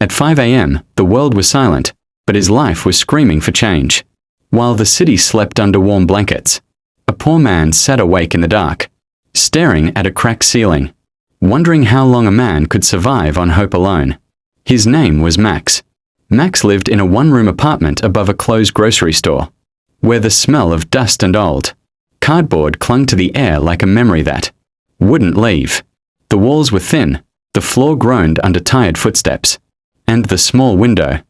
At 5 a.m., the world was silent, but his life was screaming for change. While the city slept under warm blankets, a poor man sat awake in the dark, staring at a cracked ceiling, wondering how long a man could survive on hope alone. His name was Max. Max lived in a one-room apartment above a closed grocery store, where the smell of dust and old cardboard clung to the air like a memory that wouldn't leave. The walls were thin, the floor groaned under tired footsteps, and the small window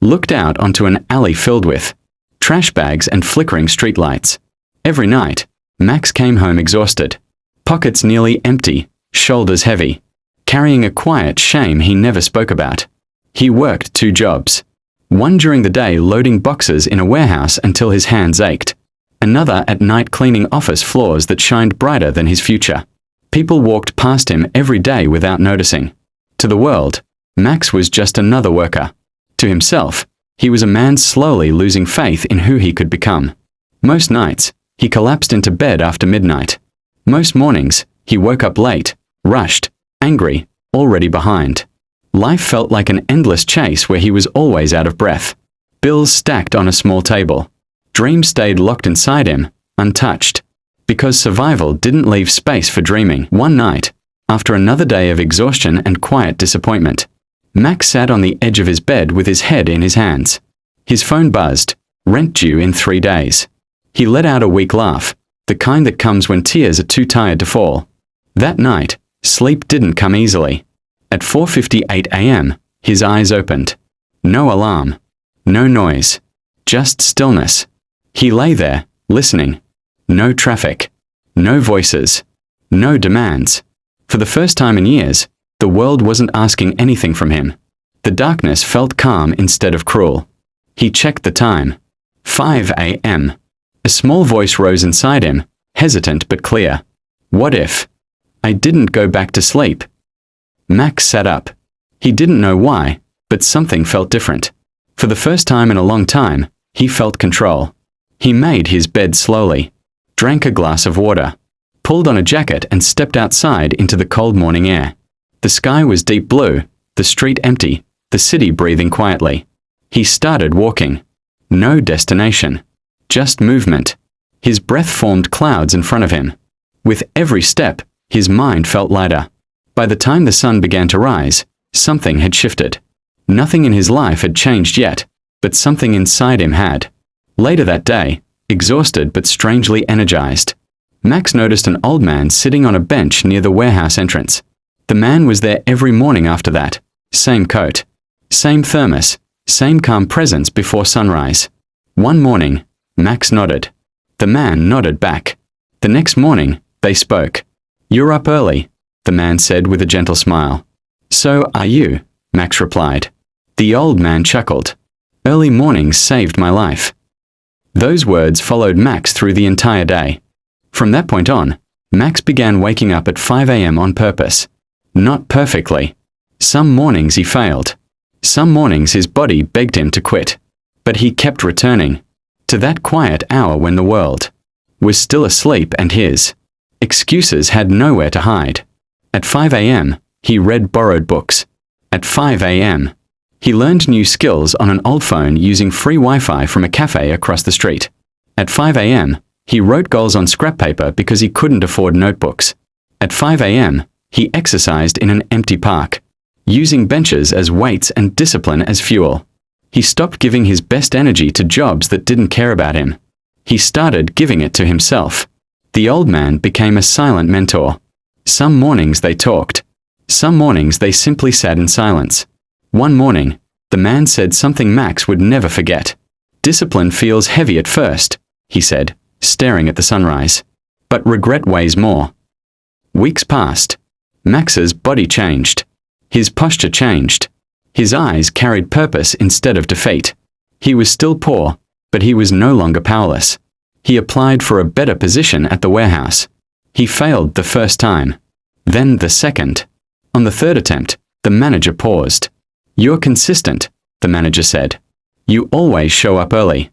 looked out onto an alley filled with trash bags and flickering streetlights. Every night, Max came home exhausted, pockets nearly empty, shoulders heavy, carrying a quiet shame he never spoke about. He worked 2 jobs. One during the day loading boxes in a warehouse until his hands ached. Another at night cleaning office floors that shined brighter than his future. People walked past him every day without noticing. To the world, Max was just another worker. To himself, he was a man slowly losing faith in who he could become. Most nights, he collapsed into bed after midnight. Most mornings, he woke up late, rushed, angry, already behind. Life felt like an endless chase where he was always out of breath. Bills stacked on a small table. Dreams stayed locked inside him, untouched. Because survival didn't leave space for dreaming. One night, after another day of exhaustion and quiet disappointment, Max sat on the edge of his bed with his head in his hands. His phone buzzed, rent due in 3 days. He let out a weak laugh, the kind that comes when tears are too tired to fall. That night, sleep didn't come easily. At 4:58 a.m., his eyes opened. No alarm. No noise. Just stillness. He lay there, listening. No traffic. No voices. No demands. For the first time in years, the world wasn't asking anything from him. The darkness felt calm instead of cruel. He checked the time. 5 a.m. A small voice rose inside him, hesitant but clear. What if I didn't go back to sleep? Max sat up. He didn't know why, but something felt different. For the first time in a long time, he felt control. He made his bed slowly, drank a glass of water, pulled on a jacket and stepped outside into the cold morning air. The sky was deep blue, the street empty, the city breathing quietly. He started walking. No destination. Just movement. His breath formed clouds in front of him. With every step, his mind felt lighter. By the time the sun began to rise, something had shifted. Nothing in his life had changed yet, but something inside him had. Later that day, exhausted but strangely energized, Max noticed an old man sitting on a bench near the warehouse entrance. The man was there every morning after that. Same coat. Same thermos. Same calm presence before sunrise. One morning, Max nodded. The man nodded back. The next morning, they spoke. "You're up early," the man said with a gentle smile. "So are you," Max replied. The old man chuckled. "Early mornings saved my life." Those words followed Max through the entire day. From that point on, Max began waking up at 5 a.m. on purpose. Not perfectly. Some mornings he failed. Some mornings his body begged him to quit. But he kept returning to that quiet hour when the world was still asleep and his excuses had nowhere to hide. At 5 a.m., he read borrowed books. At 5 a.m., he learned new skills on an old phone using free Wi-Fi from a cafe across the street. At 5 a.m., he wrote goals on scrap paper because he couldn't afford notebooks. At 5 a.m., he exercised in an empty park, using benches as weights and discipline as fuel. He stopped giving his best energy to jobs that didn't care about him. He started giving it to himself. The old man became a silent mentor. Some mornings they talked. Some mornings they simply sat in silence. One morning, the man said something Max would never forget. "Discipline feels heavy at first," he said, staring at the sunrise. "But regret weighs more." Weeks passed. Max's body changed. His posture changed. His eyes carried purpose instead of defeat. He was still poor, but he was no longer powerless. He applied for a better position at the warehouse. He failed the first time. Then the second. On the third attempt, the manager paused. "You're consistent," the manager said. "You always show up early."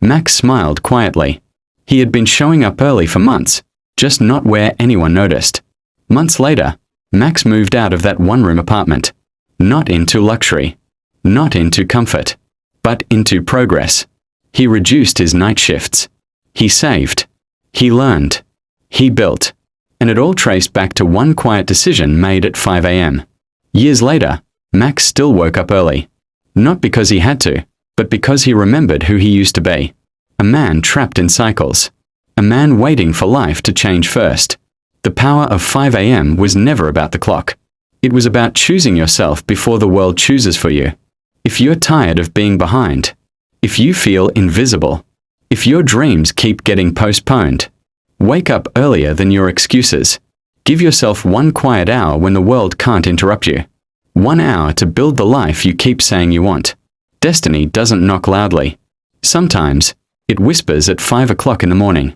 Max smiled quietly. He had been showing up early for months, just not where anyone noticed. Months later, Max moved out of that one-room apartment. Not into luxury. Not into comfort. But into progress. He reduced his night shifts. He saved. He learned. He built. And it all traced back to one quiet decision made at 5 a.m. Years later, Max still woke up early. Not because he had to, but because he remembered who he used to be. A man trapped in cycles. A man waiting for life to change first. The power of 5 a.m. was never about the clock. It was about choosing yourself before the world chooses for you. If you're tired of being behind, if you feel invisible, if your dreams keep getting postponed, wake up earlier than your excuses. Give yourself one quiet hour when the world can't interrupt you. 1 hour to build the life you keep saying you want. Destiny doesn't knock loudly. Sometimes, it whispers at 5 o'clock in the morning.